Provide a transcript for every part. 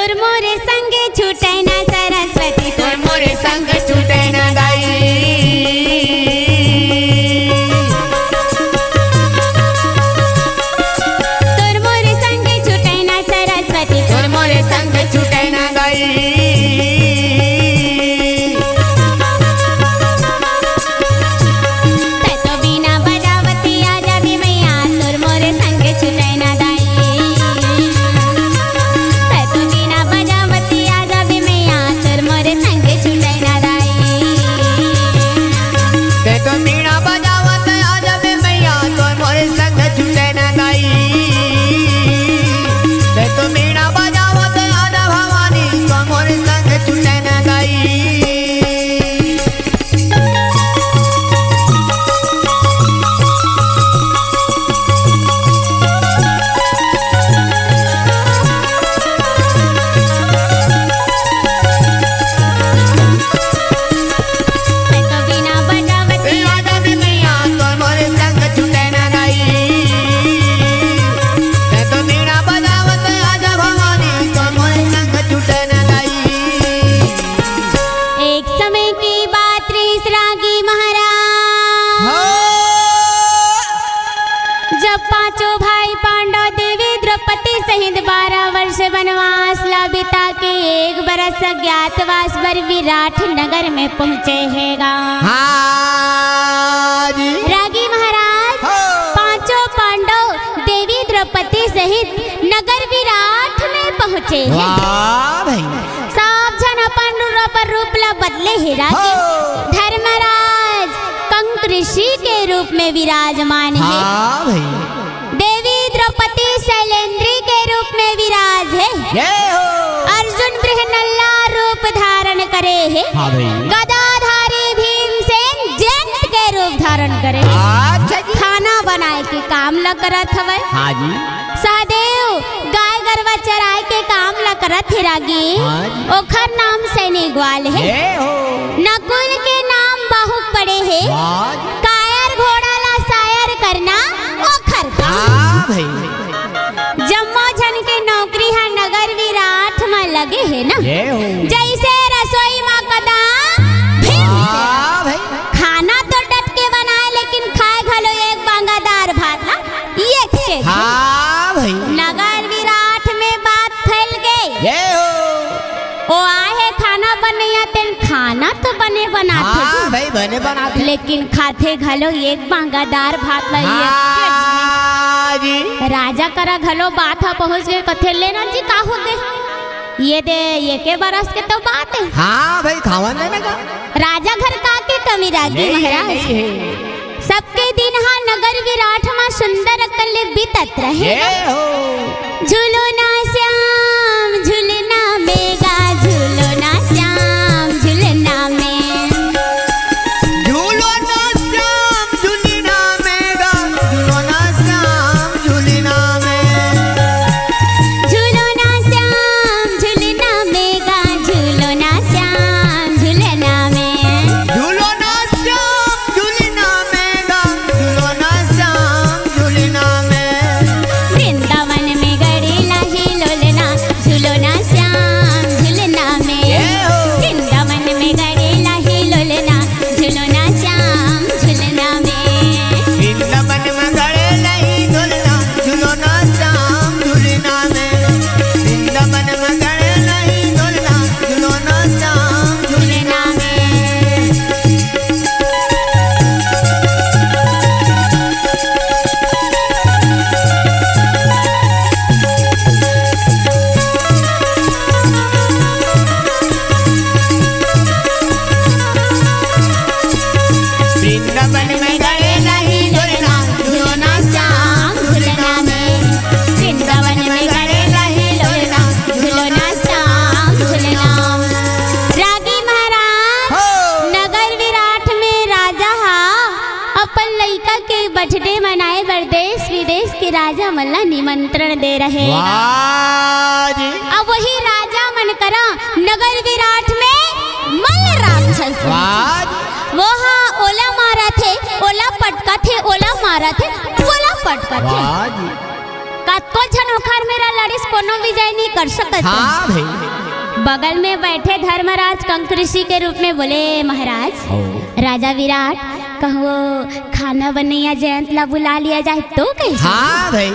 तोर मोरे संग छूटे ना सरस्वती तोर मोरे संग छूटे ना दाई तोर मोरे संग छूटे ना सरस्वती तोर मोरे संग छूटे ना दाई अज्ञातवास पर विराट नगर में पहुँचे हैगा। रागी महाराज पांचों पांडव देवी द्रौपदी सहित नगर विराट में पहुँचे हैं। सब जन अपन रूप ला बदले है। रागी धर्मराज कंक ऋषि के रूप में विराजमान है। देवी द्रौपदी शैलेंद्री के रूप में विराज है। अर्जुन बृहन्नला रूप धारण करे है। गदाधारी भीमसेन जैंत के रूप धारण करे। खाना बनाए के काम ला करत हवे। सहदेव गाय गरवा चराए के काम ला करत है। रागी ओखर नाम सैनी ग्वाल है। नकुल के नाम बाहु पड़े है। कायर घोड़ा ला सायर करना ओखर काम। जम्मो जन के नौकरी है नगर विराट में लगे है ना। जैसे रसोई माँ कदम खाना तो डट के बनाए लेकिन खाए घलो एक बांगादार भात ला ये के नगर विराट में बात फैल गई। ओ आए खाना बनैया तेन खाना तो बने बनाते लेकिन खाते घलो एक बांगादार भात ला। राजा करा घलो बात है पहुँच गए कथे लेना जी का हो गए ये के बरस के तो बात है। खावन लगा राजा घर का के कमी रागी महाराज सबके दिन हाँ नगर विराट में सुंदर कल बीतत रहे। झूलो ना श्याम झूलना मेगा झूलो ना श्याम झूलना में झूलो ना श्याम झूलना मेगा झूलो ना श्याम झूलना में झूलो ना श्याम झूलना मेगा झूलो ना श्याम झूलना में झूलो ना श्याम झूलना मेगा झूलो ना श्याम झूलना में वृंदावन में गड़ी लाही लोलना झूलो ना श्याम झूलना में वृंदावन में गड़ी लाही लोलना झूलो ना श्याम झूलना में वृंदावन में गड़े नहीं झूलना झूलो ना श्याम झूलना में वृंदावन में गड़े नहीं झूलना झूलो ना श्याम झूलना में वृंदावन में गड़े नहीं झूलना झूलो ना श्याम झूलना में वृंदावन में गड़ी लाही लोलना झूलो ना श्याम झूलना। रागी महाराज नगर विराट में राजा हा अपन लइका के बर्थडे मनाए बर देश विदेश के राजा मन ला निमंत्रण दे रहे। अब वही राजा मन करा नगर विराट में मल्ल राक्षस वो हाँ ओला मारा थे ओला पटका थे ओला मारा थे ओला पटका थे। का कतको झनोखर मेरा लड़िस कोनो विजय नहीं कर सकत। हाँ भाई। बगल में बैठे धर्मराज कंक ऋषि के रूप में बोले महाराज राजा विराट कहो खाना बनैया जयंत ला बुला लिया जाए तो कैसे? हाँ भाई।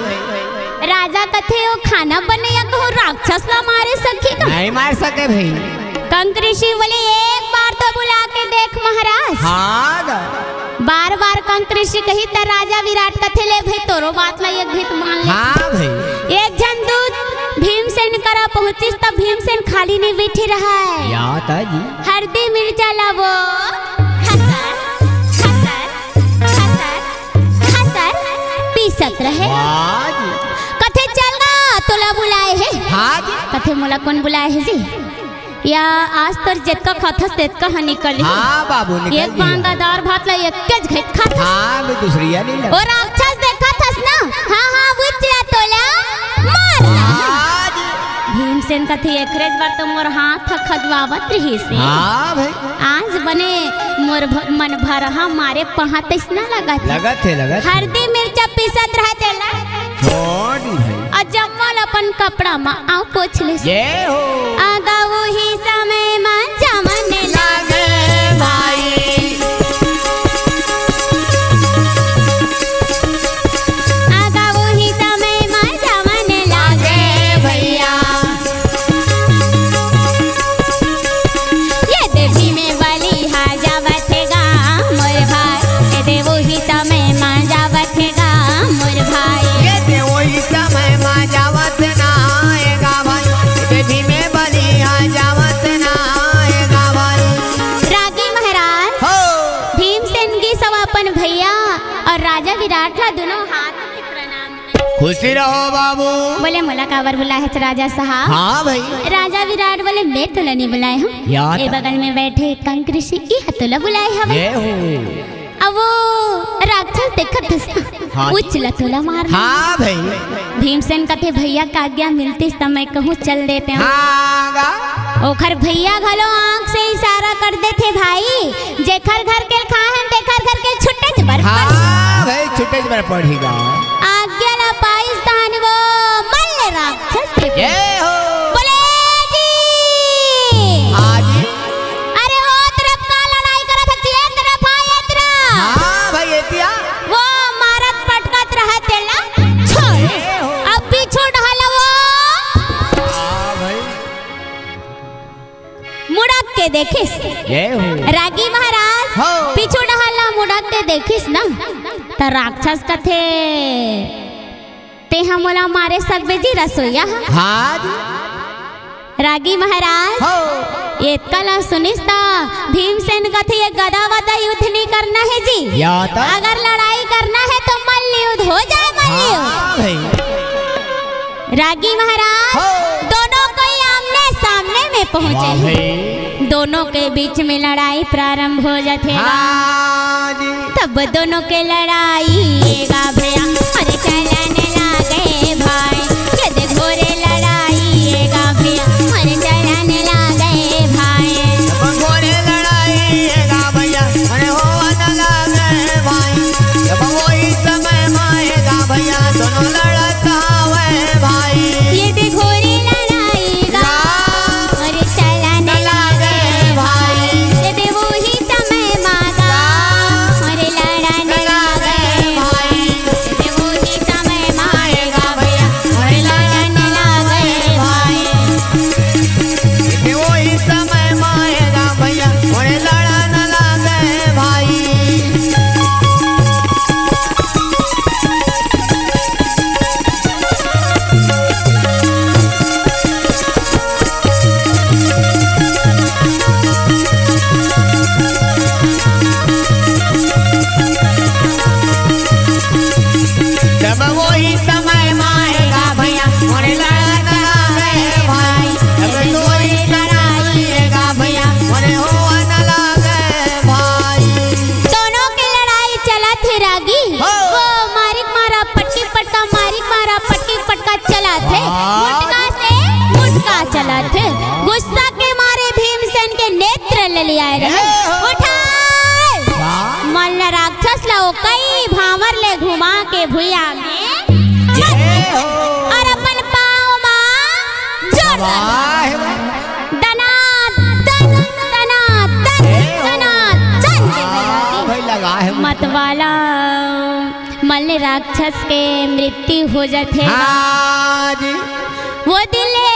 राजा कथे वो खाना बनैया कहो राक्षस ला मारे सके का? नहीं मार सके भाई। कंक ऋषि बोले एक बार तो बुला के देख महाराज। हाँ बार बार कंक ऋषि कही त राजा विराट कथे ले भाई तोरो बात ला एक घित मान ले। हाँ भाई। एक जन दूत भीमसेन करा पहुंचिस तब भीमसेन खाली नहीं बैठे रहा है। या ताजी हल्दी मिर्चा लावो खसर खसर खसर खसर पीसत रहे। कथे चल गा तोला बुलाए है। हाँ जी। कथे मोला कौन बुलाए है जी? या आज तर जितना खथस तितना ह निकली। हाँ बाबू निकल एक बांगादार भात ला एक के घट खाथस। हाँ मैं दूसरी या नहीं और राक्षस देखा थस ना? हाँ हाँ बुझिया तोला मार। भीमसेन कथे एकरेज बार तो मोर हाथ खदवावत रही से। हाँ भाई। आज बने मोर मन भर हम मारे पहातस ना लगा थे। लगा थे। हल्दी मिर्चा पीसत रहते ला। छोड़ी भाई। अजमल अपन कपड़ा मा आओ पोछ ले। ये हो। आगा वो ही समय मा जमने लागे भाई। आगा वो ही समय मा जमने लागे भैया। ये देवी में बली हा जावतेगा मोर भाई। ये देवो ही समय मा जावतेगा मोर भाई। ये दे वही समय माँ जावत ना आएगा भाई। देवी में बली आ जावत ना आएगा भाई। रागी महाराज हो। भीमसेन की सब अपन भैया और राजा विराट ला दोनों हाथ में प्रणाम। खुशी रहो बाबू। बोले मोला काबर बुलाए है राजा साहब? हाँ भाई। राजा विराट बोले मैं तोला नहीं बुलाए हूँ। या ए बगल में बैठे कंक ऋषि ई तोला बुलाए हवे। ये हो। अब वो राक्षस देखत हाँ। उछला तोला मार। हाँ भाई। भीमसेन कथे भैया का आज्ञा मिलती समय कहूँ चल देते हैं। हाँ। ओखर भैया घलो आंख से इशारा कर देते भाई जेखर घर के खाहन तेखर घर के छुट्टे बर। हाँ भाई छुट्टे पर पड़ेगा। आज्ञा ला पाइस दान वो मल्ल राक्षस थे। ये हो। बोले जी। हाँ जी। अरे वो तरफ का लड़ाई करत है ये तरफ आए तेरा। हाँ भाई एतिया। वो मारत पटकत रहा तेला छोड़ अब भी छोड़ हला वो। हाँ भाई। मुड़क के देखिस। ये हो। रागी महाराज हो। पीछू डहला मुड़क के देखिस ना त राक्षस कथे ते हमला मारे सकबे जी रसोईया। हाँ जी। रागी महाराज हो। ये कला सुनिस ता भीमसेन कथे ये गदा वदा युद्ध नहीं करना है जी। या ता। अगर लड़ाई करना है तो मल्ल युद्ध हो जाए मल्ल युद्ध। हाँ भाई। रागी महाराज हो। दोनों कोई आमने सामने में वाह पहुंचे। भाई। दोनों के बीच में लड़ाई प्रारंभ हो जाते। हाँ जी। तब दोनों के लड़ाई गा भैया अरे चलने लागे भाई। ये दे घोरे लड़ाई गा भैया अरे चलने लागे भाई। जब घोड़े लड़ाई गा भैया अरे हो न लागे भाई। जब वही समय माएगा भैया दोनों लड़ता हुए भाई। ये दे घोरे लड़ाई गा अरे चलने लागे भाई। ये दे वो ही समय मागा अरे लड़ने लागे भाई। ये दे वो ही समय माएगा भैया अरे लड़ने लागे भाई। ये वही समय माएगा भैया और लड़ा न लागे भाई। जब वही समय माएगा भैया और लड़ा न लागे भाई। जब वही लड़ाईगा भैया और हो न लागे भाई। दोनों की लड़ाई चला थे रागी। हो। वो मारिक मारा पट्टी पटका मारिक मारा पट्टी पटका चला थे। मुटका से मुटका चला थे। गुस्सा के मारे भीमसेन के नेत्र ले लिया रहे। उठाए मल्ल राक्षस ला कई भावर ले घुमा के भुइया में ये हो। लगा है मतवाला मल्ल राक्षस के मृत्यु हो जाते हाँ जी वो दिले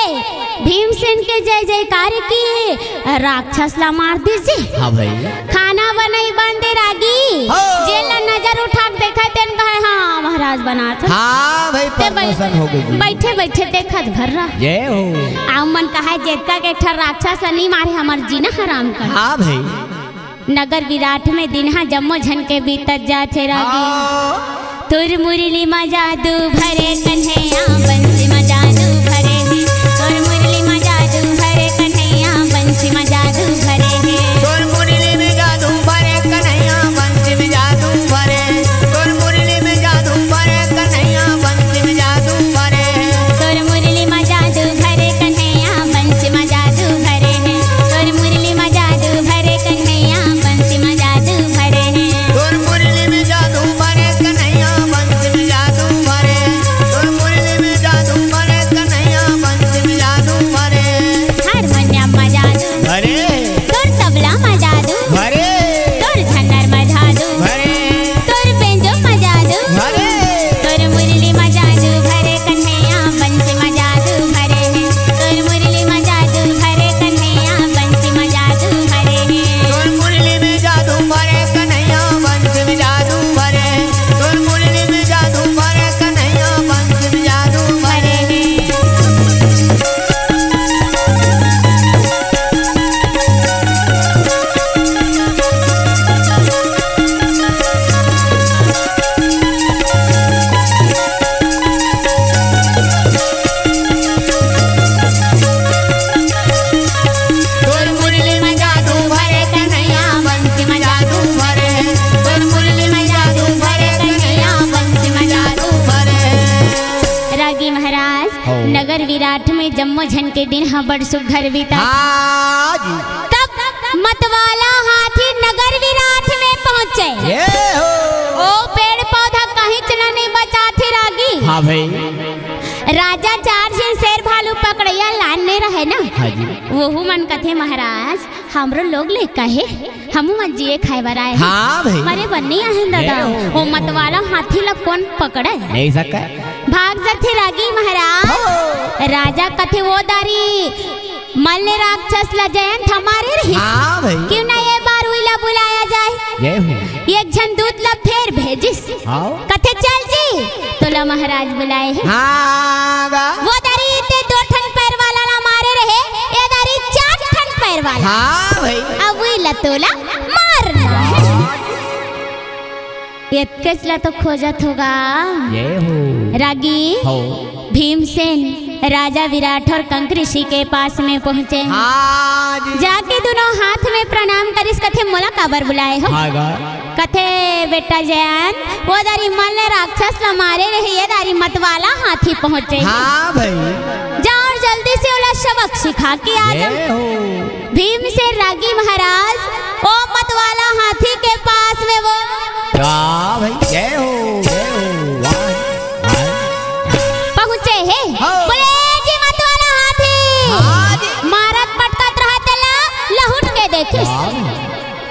भीमसेन के जय जयकार की राक्षस ला मार दीजिए। हाँ भाई खाना बनाई बंदे रागी जेला नजर उठा के देखा तेन कहे हाँ महाराज बना था। हाँ भाई प्रमोशन हो गई बैठे बैठे देखत भर रहा जय हो आ मन कहा जेतका के ठर राक्षस नहीं मारे हमार जीना हराम कर। हाँ भाई नगर विराट में दिनहा जम्मो झन के बीतत जाते रागी तुर मुरली मजादू भरे कन्हैया बंसी मजादू भरे हैं तुर मुरली मजादू भरे कन्हैया बंसी मजादू भरे हैं तोर मुरली में जादू भरे कन्हैया बंसी में जादू भरे तोर मुरली में जादू भरे कन्हैया बंसी में जादू भरे तुर मुरली मजादू भरे कन्हैया बंसी मजादू भरे हैं तुर मुरली मजादू भरे कन्हैया बंसी मजादू भरे हैं तोर मुरली में जादू भरे कन्हैया बंसी में जादू भरे तोर मुरली में जादू भरे कन्हैया बंसी में जादू भरे हारमोनियम मजादू भरे तुर तबला मजादू भरे तुर झन्नर मजादू भरे तुर बेंजो मजादू भरे तुर मुरली मजादू भरे कन्हैया बंसी मजादू भरे हैं तुर मुरली मजादू भरे कन्हैया बंसी मजादू भरे हैं तोर मुरली में जादू भरे कन्हैया बंसी में जादू भरे तोर मुरली में जादू भरे कन्हैया बंसी में जादू भरे तोर मुरली में जादू भरे कन्हैया बंसी में जादू भरे तोर मुरली में जादू भरे कन्हैया बंसी में जादू भरे रागी महाराज हो। नगर विराट में जम्मो झन के दिन हा बड़ सुघर बीता हाँ जी तब मतवाला हाथी नगर विराट में पहुंचे ये हो ओ पेड़ पौधा कहीं चला नहीं बचा थे रागी हाँ भाई राजा चार दिन शेर भालू पकड़िया लाने रहे ना हाँ जी वहू मन कथे महाराज हमरो लोग ले कहे हमू मन जिए खाए बर आए हैं। हाँ भाई मरे बन्नी आहे दादा ओ मतवाला हाथी ला कौन पकड़े नहीं सका भाग जाते रागी महाराज राजा कथे वो दारी मल्ल राक्षस ला जयंत हमारे रही हाँ भाई क्यों ना ये बार उइला बुलाया जाए ये हो एक झन दूत ला फेर भेजिस हाँ कथे चल जी तो ला महाराज बुलाए हैं हाँ गा वो दारी ते 2 ठन पैर वाला ला मारे रहे ये दारी 4 ठन पैर वाला हाँ भाई अब उइला तोला मारना है इतकेच ला तो खोजत होगा ये हो रागी हो भीमसेन राजा विराट और कंक ऋषि के पास में पहुंचे हाँ जी जाके दोनों हाथ में प्रणाम करिस कथे मोला काबर बुलाए हो हाँ गा कथे बेटा जयंत वो दारी मल्ल राक्षस ला मारे रहे ये दारी मतवाला हाथी पहुंचे हाँ भाई जाओ और जल्दी से उला सबक सिखा के आ जाओ ये हो भीमसेन रागी महाराज ओ मतवाला हाथी के पास में वो हाँ भाई ये हो वाह पहुंचे है हाँ। बोले जी मतवाला हाथी हाँ जी मारत पटकत रहते ला लहुट के देखिस हाँ।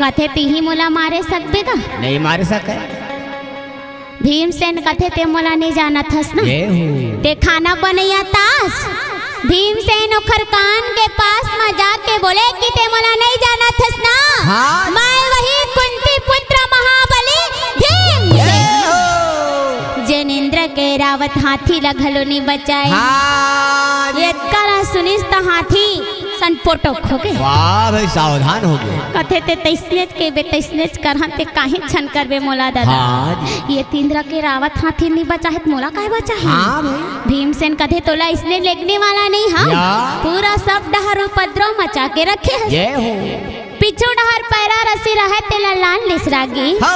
कथे तीही मोला मारे सकबे का नहीं मार सके भीमसेन कथे ते मोला नहीं जाना थस ना ये हो ते खाना बनैया तास भीमसेन ओखर कान के पास में जाके बोले कि ते मोला नहीं जाना थस ना हाँ। मैं वही कुंती पुत्र महाबली भीम ये हो जनेंद्र के रावत हाथी ला घलो नहीं बचाए हाँ जी। ये करा सुनिस त हाथी सन पोटो खोगे वाह भाई सावधान हो गए कथे ते तैसनेच के बे तैसनेच करहन ते काहे छन करबे मोला दादा हाँ जी। ये तीन्द्र के रावत हाथी नहीं बचा है मोला काहे बचा है हाँ भाई भीमसेन कथे तोला इसने लेगने वाला नहीं हाँ या। पूरा सब डहर उपद्रव मचा के रखे है ये हो पिछू डहर पैरा रसी रहे तेला लान लिसरागी हो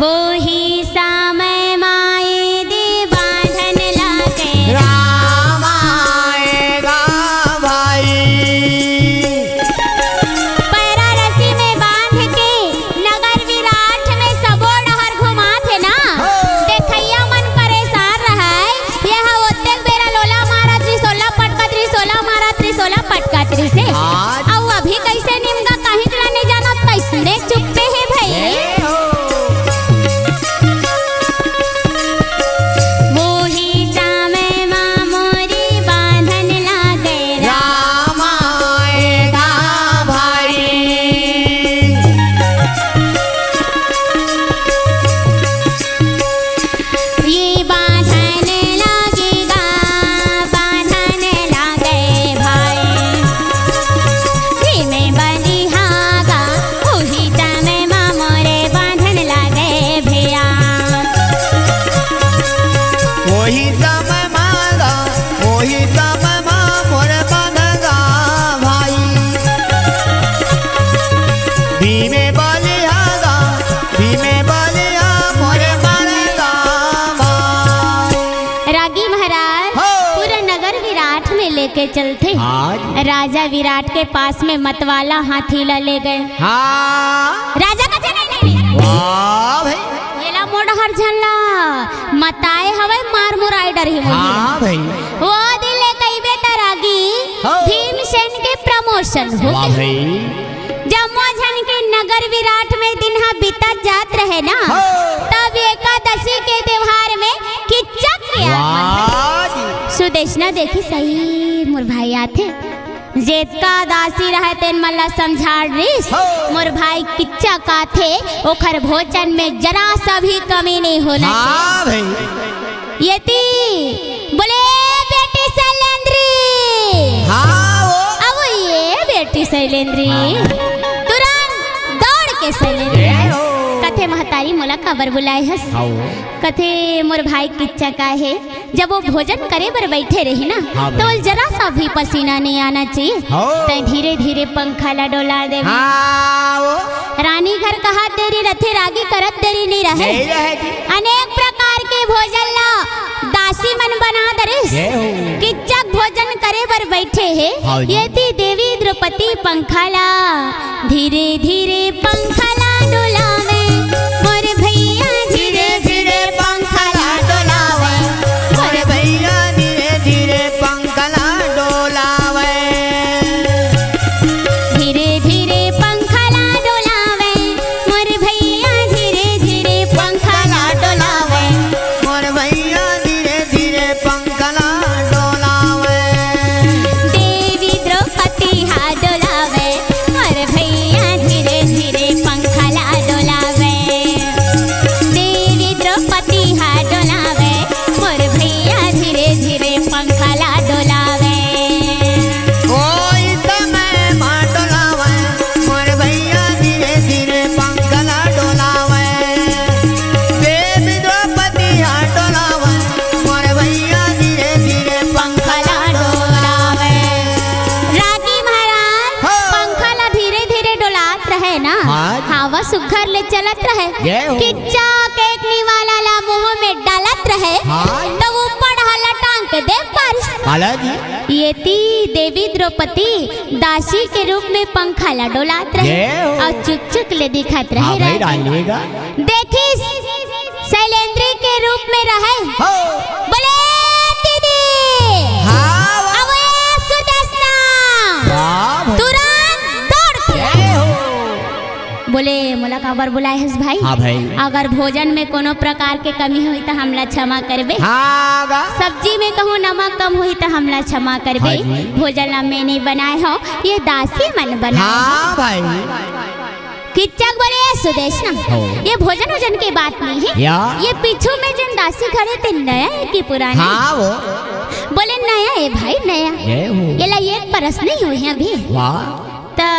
वो ही समय माए दे बांधन लागे राम आएगा भाई पैरा रसी में बांध के नगर विराट में सबो डहर घुमा थे ना देखैया मन परेशान रहे यह ओते बेरा लोला मारा त्रिशोला पटका त्रिशोला मारा त्रिशोला पटका त्रिसे हाँ। अब अभी कैसे निमगा काहे चलाने जाना तैसने चुप्पे है भाई ये हो भीमे बलिया गा भीमे बलिया मोरे मारेगा भाई। रागी महाराज हो। पूरा नगर विराट में लेके चलते। आज राजा विराट के पास में मतवाला हाथीला ले गए। हाँ राजा का नहीं वाह भाई मेला मोड़हर झल्ला मताए हवे मार मुराई डर ही हाँ भाई वो दिले कई बेटा रागी हो। भीमसेन के प्रमोशन हो वाह भाई जम्मो झन के नगर विराट में दिन बीता जात रहे ना हो। तब एकादशी के त्योहार में किच्चक के आगमन वाह जी सुदेशना देखी सही मोर भाई आथे जेतका दासी रहे तेन मल्ला समझाड़ रिस हो। मोर भाई किच्चा का थे ओखर भोजन में जरा सा भी कमी नहीं होना हाँ भाई चाहिए। यति बोले बेटी शैलेंद्री हाँ वो अब ये बेटी शैलेंद्री तुरंत दौड़ के शैलेंद्री ए हो। कथे महतारी मोला खबर बुलाए हस हाँ वो कथे मोर भाई किच्चा का है जब वो भोजन करे बर बैठे रही ना हाँ तो भाई। जरा सा भी पसीना नहीं आना चाहिए हो। तो धीरे धीरे पंखा ला डोला दे हाँ वो रानी घर कहा तेरी रथे रागी करत तेरी नहीं रहे यही रहेगी अनेक प्रकार के भोजन ला दासी मन बना दरिस ये हो। किच्चक भोजन करे बर बैठे है हाँ जी। ये थी देवी द्रौपदी पंखा ला धीरे धीरे पंखा ला डोलावे मोर भैया धीरे धीरे पंखा ला डोलावे मोरे भैया धीरे धीरे पंखला डोलावे धीरे धीरे पंखा ला डोलावे मोर भैया धीरे धीरे पंखा ला डोलावे मोरे भैया धीरे धीरे पंखला डोलावे देवी द्रौपदी हा डोलावे मोर भैया धीरे धीरे पंखा ला डोलावे देवी द्रौपदी हा डोलावे मोर भैया धीरे धीरे पंखा ला डोलावे कोई समय माँ डोलावे मोरे भैया धीरे धीरे पंखला डोलावे देवी द्रौपदी हाथ डोलावे मोरे भैया धीरे धीरे पंखा ला डोलावे रागी महाराज हो। पंखा ला धीरे धीरे डोलात रहे ना हाँ जी। हवा सुघर ले चलत रहे ये हो। किच्चा केकनी वाला ला मुंह में डालत रहे हाँ। तब ऊपर हला टांग के देख पारिस काला जी ये थी देवी द्रौपदी दासी के रूप में पंखा ला डोलात रहे ये हो। और चुक चुक ले दिखात हाँ रहे भाई डालिएगा देखी शैलेंद्री के रूप में रहे हो बोले दीदी हाँ अब ये सुदर्शना वाह भाई तुरंत दौड़ के ये हो बोले मोला खबर बुलाए हस भाई हाँ भाई अगर भोजन में कोनो प्रकार के कमी हुई तो हमला क्षमा करबे हाँ गा सब्जी में कहूँ नमक कम हुई तो हमला क्षमा करबे हाँ जी। भोजन ला मैं नहीं बनाए हो ये दासी मन बनाए हाँ भाई किच्चक बोले सुदेशना हो। ये भोजन वोजन की बात नहीं है या ये पीछू में जिन दासी खड़े थे नया है कि पुराना हाँ वो बोले नया है भाई नया ये हो ये ला ये परस नहीं हुई है अभी वाह तो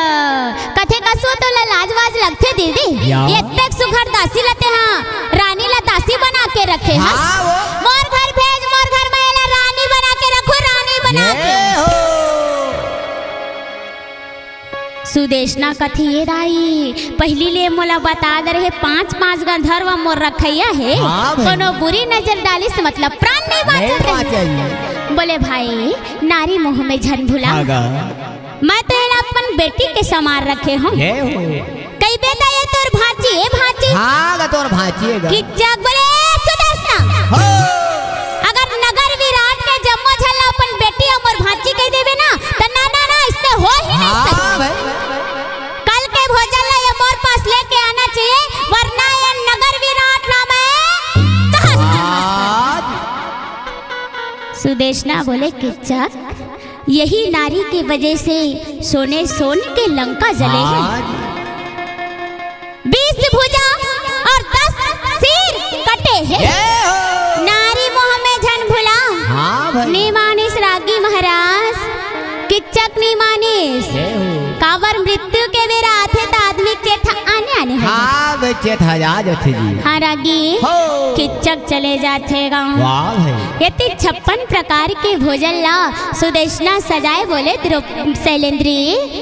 कथे कसो तो ला लाजवाज लगते दीदी या। ये तक सुघर दासी लते हाँ रानी ला दासी बना के रखे हाँ हाँ वो मोर घर भेज मोर घर में ला रानी बना के रखो रानी बना के ये हो सुदेशना कथी ये राई पहली ले मोला बता दे रहे 5-5 गंधर्व मोर रखैया है हाँ भाई। कोनो बुरी नजर डाली से मतलब प्राण नहीं नहीं बाँचते बाँचेगी। बोले भाई नारी मोह में झन भुला हाँ गा मैं तो ये अपन बेटी के समार रखे हूँ ये हो कई बेटा ये तोर भांची है भांची हाँ गा तोर भांचिएगा किच्चक बोले सुदर्शना हो अगर नगर विराट के जम्मो झल्ला अपन बेटी और भांची कह देवे ना तो ना ना ना इससे हो ही नहीं हाँ सकता भाई कल के भोजन ला ये मोर पास लेके आना चाहिए वरना ये नगर विराट नाम है आज सुदेशना बोले किच्चक यही नारी की वजह से सोने के लंका जले हैं आज 20 भुजा और 10 सिर कटे हैं ये हो नारी मोह में झन भुला हाँ भाई निमानिस रागी महाराज किच्चक निमानिस ये हो कावर मृत्यु के बेरा आथे तो आदमी के आने आने हो हाँ भाई में चेत हजार थे जी। हाँ रागी हो किच्चक चले जाते गाँव। वाह भाई यति 56 प्रकार के भोजन ला सुदेशना सजाए बोले शैलेंद्री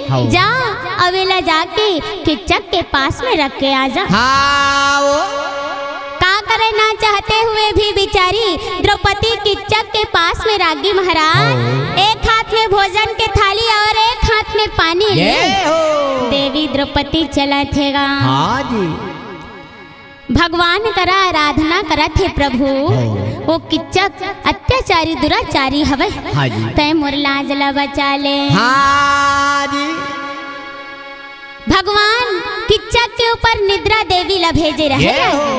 हाँ। जा अवेला जाके किच्चक के पास में रख के आ जा। हाँ वो का करे ना चाहते हुए भी बेचारी द्रौपदी किच्चक के पास में रागी महाराज एक हाथ में भोजन के थाली और एक हाथ में पानी ये ले हो देवी द्रौपदी चला थेगा। हाँ जी भगवान करा आराधना करा थे प्रभु वो किच्चक अत्याचारी दुराचारी हवे हाँ जी तय मोर लाज ला बचा ले। हाँ जी भगवान किच्चक के ऊपर निद्रा देवी ला भेजे रहे। ये हो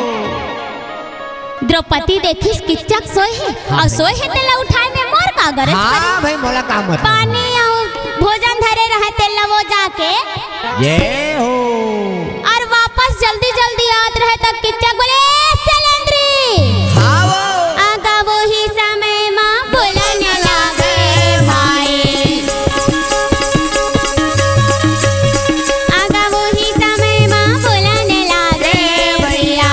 द्रौपदी देखिस किच्चक सोए है और सोए है तेला उठाए में मोर का गरज हाँ भाई मोला काम मत पानी और भोजन धरे रहे तेला वो जाके ये हो और वापस जल्दी जल्दी याद रहे तब किच्चक बोले शैलेंद्री हाँ वो आगा वो ही समय माँ बोलने लगे भाई आगा वो ही समय माँ बोलने लगे भैया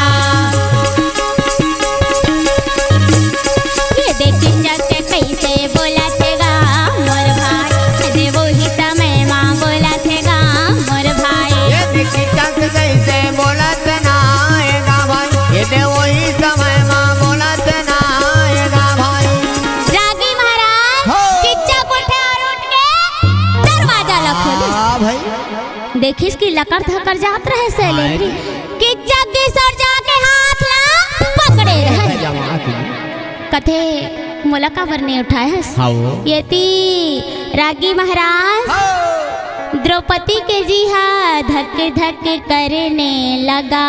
ये देख किच्चक कैसे बोला थेगा मोर भाई दे वो ही समय माँ बोला थेगा मोर भाई ये देखी तक कैसे बोलत ना आएगा भाई ये दे वही समय माँ बोलत ना आएगा भाई। रागी महाराज हो। किच्चक उठे और उठ के दरवाजा ला खोलिस। हाँ भाई देखिस कि लकड़ धकर जात रहे शैलेंद्री किच्चक की सर जाके हाथ ला पकड़े रहे जमा की कथे मोला काबर नहीं उठाए हस हाँ वो यति रागी महाराज द्रौपदी के जी हा धक धक करने लगा।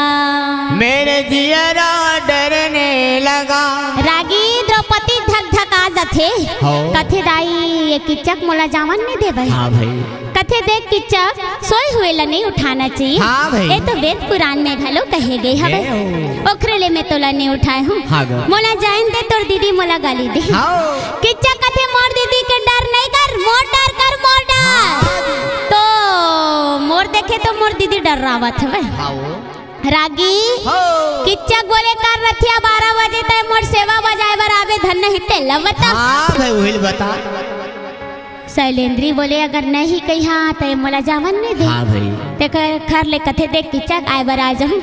मेरे जियरा डरने लगा। रागी द्रौपदी धक धक आ जाथे हो। कथे दाई ये किच्चक मोला जावन नहीं देवे हाँ भाई कथे देख किच्चक सोए हुए ला नहीं उठाना चाहिए। हाँ भाई। ये तो वेद पुराण में घलो कहे गए हवे ये हो। ओखरेले में तोला नहीं उठाए हूँ हाँ गो। मोला जान दे तोर दीदी मोला गाली दे हाँ किच्चक कथे मोर दीदी के डर नहीं कर मोर डर कर मोर डर तो मोर देखे तो मोर दीदी डर रावत हवे। हाँ वो रागी हो किच्चक बोले कर रथिया 12 बजे तय मोर सेवा बजाए बर आवे धन नहीं तेला बता। हाँ भाई वही बता। शैलेंद्री बोले अगर नहीं कही तो मोला जावन नहीं दे हाँ भाई ते खर ले कथे देख किच्चक आए बर आ जाऊं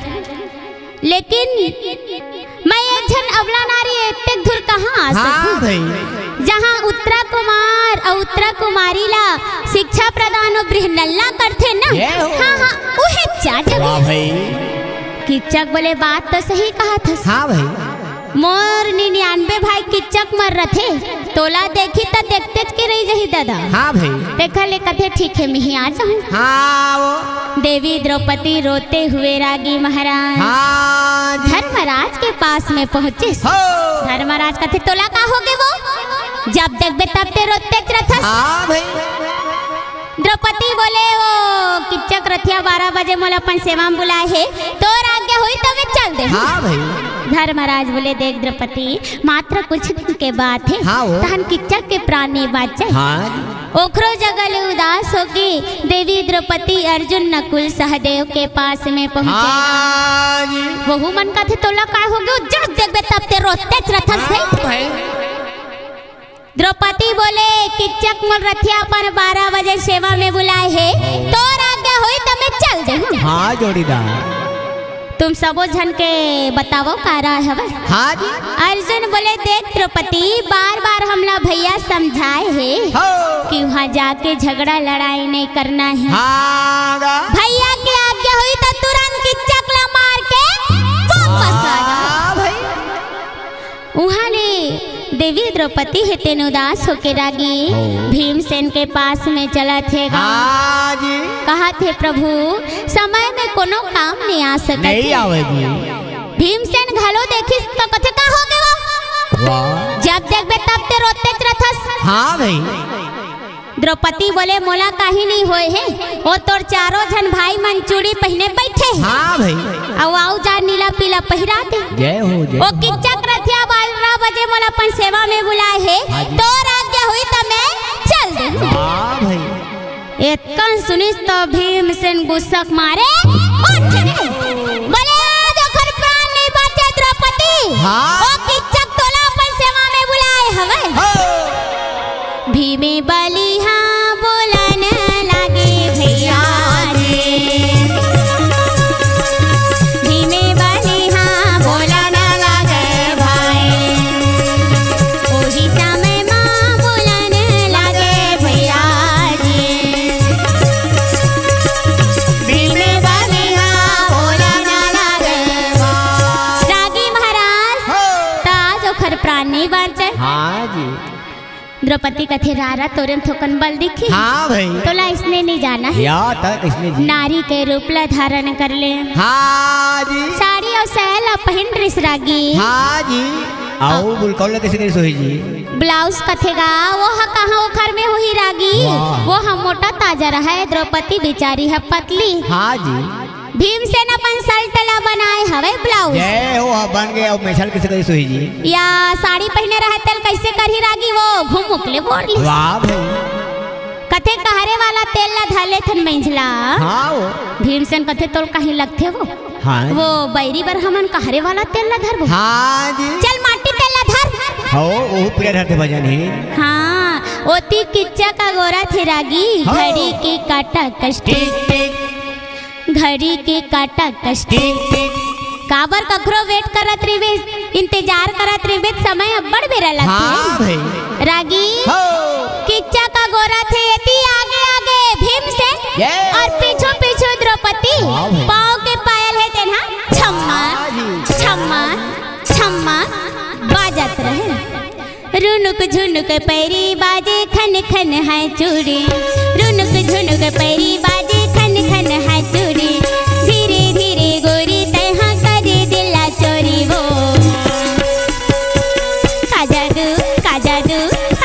लेकिन मैं एक जन अबला नारी इतने दूर कहाँ आ हाँ सकूं भाई जहाँ उत्तरा कुमार और उत्तरा कुमारी ला शिक्षा प्रदान और बृहनल्ला करते ना। ये हो। हाँ हाँ उहे चाचा वाह भाई किच्चक बोले बात तो सही कहा था हाँ भाई मोर 99 भाई किच्चक मर रथे तोला देखी तो देखते के रही जही दादा। हाँ भाई देखा ले कथे ठीक है मैं ही आ जाऊं। हाँ वो देवी द्रौपदी रोते हुए रागी महाराज हाँ जी धर्मराज के पास में पहुँचे। हो धर्मराज कथे तोला का होगे वो जब देखबे तब ते रोते रथस। हाँ भाई द्रौपदी बोले वो किच्चक रथिया 12 बजे मोला अपन सेवा में बुलाए है तो आज्ञा हुई तो मैं चल दे। हाँ भाई धर्मराज बोले देख द्रौपदी मात्र कुछ दिन के बात है हाँ वो। तहन किच्चक के प्राण नहीं बाचे। हाँ ओखरो जगल उदास होगी देवी द्रौपदी अर्जुन नकुल सहदेव के पास में पहुँचे। हाँ जी वहु मन का थे तोला का होगे जब देखबे तब ते रोते रथस है। भाई द्रौपदी बोले किच्चक मोर रथिया पर 12 बजे सेवा में बुलाए है तो आज्ञा हुई तो मैं चल दे। हाँ जोड़ीदार तुम सबो झन के बतावो का रहा हवे। हाँ जी अर्जुन बोले देख द्रौपदी बार बार हमला भैया समझाए है हो कि वहाँ जाके झगड़ा लड़ाई नहीं करना है। हाँ गा। भैया की आज्ञा हुई तो तुरंत किच्चक ला मार के वापस आ जा। हाँ भाई वहाँ ले देवी द्रौपदी है तेन उदास होके रागी भीमसेन के पास में चला थे। हाँ जी कहा थे प्रभु समय में कोनो काम नहीं आ सकते नहीं आवेगी। भीमसेन घलो देखिस तो कथे का हो गए वाह जब देखबे तब ते रोते रथस। हाँ भाई द्रौपदी बोले मोला काही नहीं होए है वो तोर चारों जन भाई मन चूड़ी पहने बैठे हैं हाँ भाई और आउ जा नीला पीला पहिरा दे। जय हो जय वो किच्चक रथिया 12 बजे मोला अपन सेवा में बुलाए है तो आज्ञा हुई तो मैं चल दे। हाँ भाई इतकन सुनिस तो भीमसेन गुस्सा मारे उठ बोले भीमे बलिहा बोलन लागे भैया जी। भीमे बलिहा बोलन लागे भाई, ओही समय माँ बोलन लागे भैया जी। भीमे बलिहा बोलन लागे भाई। रागी महाराज ताज ओखर प्राण नहीं बाँचे। हाँ जी। द्रौपदी कथे रारा तोरन थोकन बल दिखी। हाँ भाई। तोला इसने नहीं जाना है। या तक इसने जी। नारी के रूप ला धारण कर ले। हाँ जी। साड़ी और सहला पहन रिस रागी। हाँ जी। आओ बुलकौला कैसे कैसे सोई जी। ब्लाउज कथेगा वो हा कहाँ ओखर में हुई रागी। वाह। वो हम मोटा ताजा रहा है, द्रौपदी बेचारी है पतली। हाँ जी। भीमसेन अपन सल्टला बनाए हवे ब्लाउज। जय हो बन गए। अब मैछल कैसे कैसे सोई जी। या साड़ी पहने रहे तेल कैसे करही रागी वो घूम उकले बोल ली। वाह भाई। कथे कहरे वाला तेल ला धाले थन मंझला। हाँ वो। भीमसेन कथे तोल कहीं लगथे वो। हाँ वो बैरी बर हमन कहरे वाला तेल ला धर। हाँ जी। चल माटी तेल ला धर। हो वो पूरे रहते भजन ही। हाँ ओती किच्चा का गोरा थे रागी। हाँ। घड़ी के काटा कष्टी, घड़ी के काटा कष्टी। काबर कखरो वेट करत रिवे, इंतजार करत रिवे, समय अब्बड़ बेरा लगथे। हाँ भाई। रागी हो। किच्चा का गोरा थे यति आगे आगे भीमसेन Yes. और पीछे पीछे द्रौपदी। हाँ भाई। पाँव के पायल है तेना छम्मा हाँ जी। छम्मा छम्मा बाजत रहे। रुनुक झुनुक पैरी बाजे खन खन है चूड़ी। रुनुक झुनुक पैरी बाजे खन खन है चूड़ी। धीरे धीरे गोरी तैहा करे दिला चोरी वो। का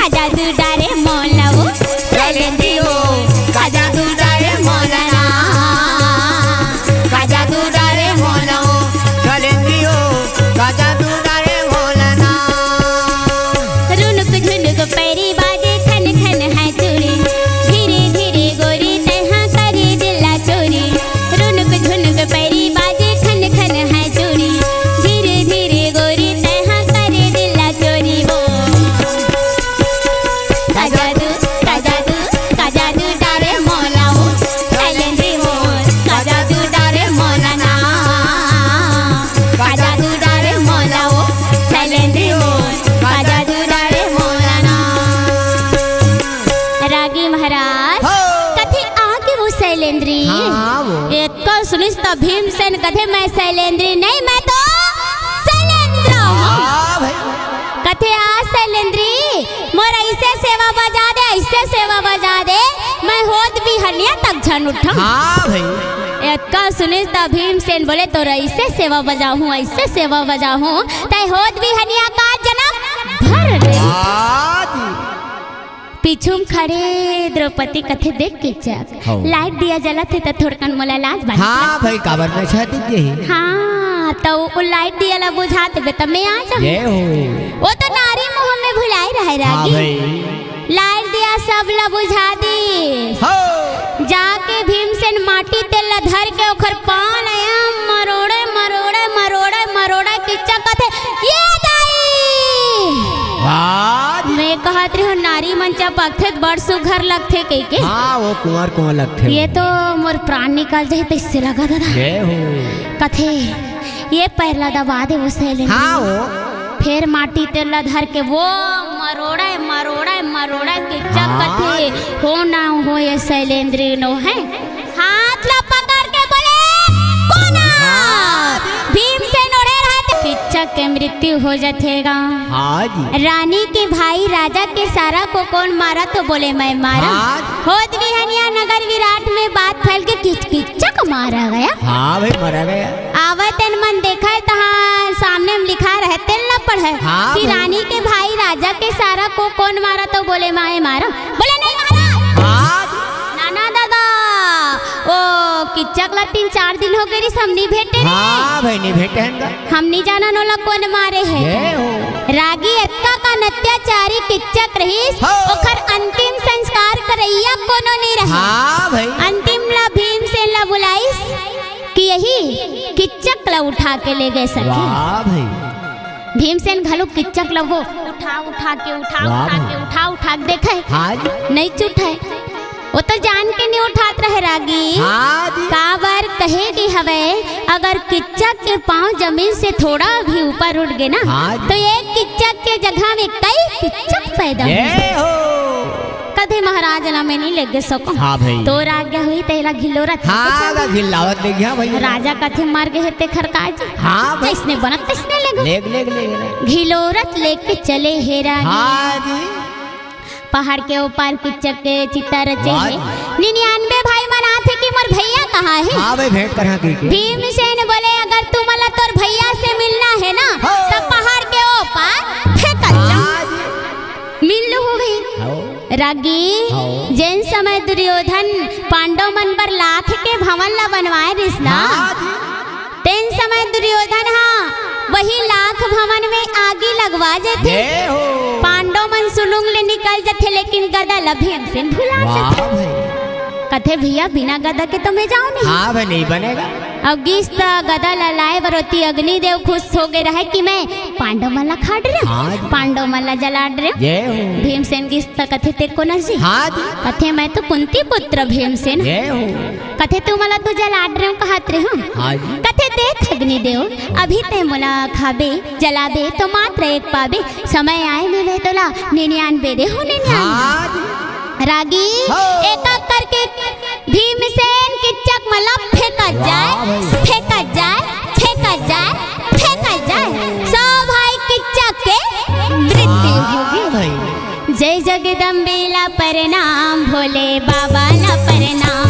जादू डारे मौला वो। सैलेंद्री वो का जादू डारे मौला ना। का जादू डारे मोला हो। कलेंदी हो। का जादू डारे मोला ना। रुनुक झुनुक पैरी बाजे खन खन है चूड़ी। धीरे धीरे गोरी तैहा करे दिला चोरी। रुनुक झुनुक पैरी बाजे खन खन है चूड़ी। धीरे धीरे गोरी तैहा करे दिला चोरी वो। का जादू डारे मौला वो। सैलेंद्री वो का जादू डारे मौला ना। का जादू डारे मौला वो। सैलेंद्री वो का जादू डारे मौला ना। रागी महाराज हो। कथे आगे वो शैलेंद्री। हाँ वो। एक सुनिस तो भीमसेन कथे मैं शैलेंद्री नहीं, मैं तो शैलेंद्र हूँ। हाँ भाई। कथे आ शैलेंद्री मोर ऐसे सेवा बजा दे, ऐसे सेवा बजा दे, मैं होद भी हनिया तक झन उठम। हाँ भाई। एक सुनिस तो भीमसेन बोले तो ऐसे सेवा बजाऊं, ऐसे सेवा बजाऊं तय होद भी हनिया का जनम भर ले। हाँ जी। पीछूम खड़े द्रौपदी कथे देख के चक हाँ। लाइट दिया जलत है तो थोड़कन मोला लाज बन। हाँ भाई। काबर में छाती जी। हाँ तो वो लाइट दिया ला बुझा देबे तब मैं आ जाऊं। जय हो। वो तो नारी मुँह में भुलाई रहे हाँ रागी। भाई। लाइट दिया सब ला बुझा दी। हो। जाके भीमसेन माटी तेल ला धर के ओखर पान आया मरोड़े मरोड़े मरोड़े मरोड़े किच्चा कथे ये दाई। वाह जी। मैं कहत रही हूँ नारी मंचा पकथे बड़ सुघर लगथे कह के। हाँ वो कुंवर कुंवर लगते। ये तो मोर प्राण निकाल जाए तो इससे लगा दादा। जय हो। कथे ये पैरला दबा दे वो सैलेंद्री। हाँ वो। फिर माटी तेल धर के वो मरोड़ा मरोड़ा मरोड़ा के चकथे हो ना हो ये शैलेंद्री नो है। हाथ ला पकड़ के बोले कोना। भीमसेन ओढ़े रहते किच्चक के मृत्यु हो जातेगा। हाँ जी। रानी के भाई राजा के सारा को कौन मारा तो बोले मैं मारा। हाँ। होद विहनिया नगर विराट में बात फैल के किच्चक मारा गया। हाँ भाई मरा गया। आवतन मन देखा है तहाँ सामने में लिखा रहे तेल न पढ़े हाँ कि भाई। रानी के भाई राजा के सारा को कौन मारा तो बोले माए मारा। बोले नहीं मारा। हाँ। नाना दादा ओ किच्चक ला 3-4 दिन हो गए हमनी भेटे रे। हाँ भाई नहीं भेटे हैं। हम नहीं जाना नोला कौन मारे है। जय हो। रागी इतना का अत्याचारी किच्चक रहीस हाँ। ओखर अंतिम संस्कार करैया कोनो नहीं रहे। हाँ भाई। अंतिम ला भीमसेन ला बुलाइस कि यही किच्चक ला उठा के ले गए सके। वाह भाई। भीमसेन घलो किच्चक लगो उठा उठा के देखे हाँ जी नहीं चुठाए वो तो जान के नहीं उठात रहे रागी हाँ जी काबर कहेगी हवे अगर किच्चक के पांव जमीन से थोड़ा भी ऊपर उठ गए ना हाँ जी। तो एक किच्चक के जगह में कई किच्चक पैदा हो कदे महाराज ना में नहीं लग सको हाँ भाई तो आज्ञा हुई तेरा घिलोरत हाँ घिलावत ले गया भाई राजा कथे मार गए थे खरकाज हाँ भाई इसने बनत किसने लेग घिलोरत लेके चले हेरा हाँ जी पहाड़ के ऊपर किच्चक के चित्ता रचे है 99 भाई मना थे कि मोर भैया कहाँ है हाँ भाई भेंट करा के भीमसेन बोले अगर तू मला तोर भैया से मिलना है ना तो पहाड़ के ऊपर फेंकल मिल हो गई रागी जैन समय दुर्योधन पांडव मन पर लाख के भवन ला बनवाए रिश्ता तेन समय दुर्योधन हाँ वही लाख भवन में आगी लगवा जाते पांडव मन सुलुंग ले निकल जाते लेकिन गदा ला भीमसेन भुला जाते कथे भैया बिना गदा के तो मैं जाऊं नहीं हाँ भाई नहीं बनेगा अब गिस्ता गदा ला लाए बरोती अग्निदेव खुश हो गए रहे कि मैं पांडव मला खाड़ रहे पांडव मला जला रहे भीमसेन गिस्ता कथे ते को नसी कथे मैं तो कुंती पुत्र भीमसेन कथे तू मला तो जला रहे कहत रहे हम कथे देख अग्निदेव अभी ते मुला खाबे जलाबे तो मात्र एक पाबे समय आए में वे तोला 99 दे हो 99 रागी एक एक करके भीमसेन किच्चक मला फेंकत जाए सब भाई किच्चक के मृत्यु होगी जय जगदम्बे ला प्रणाम भोले बाबा ला प्रणाम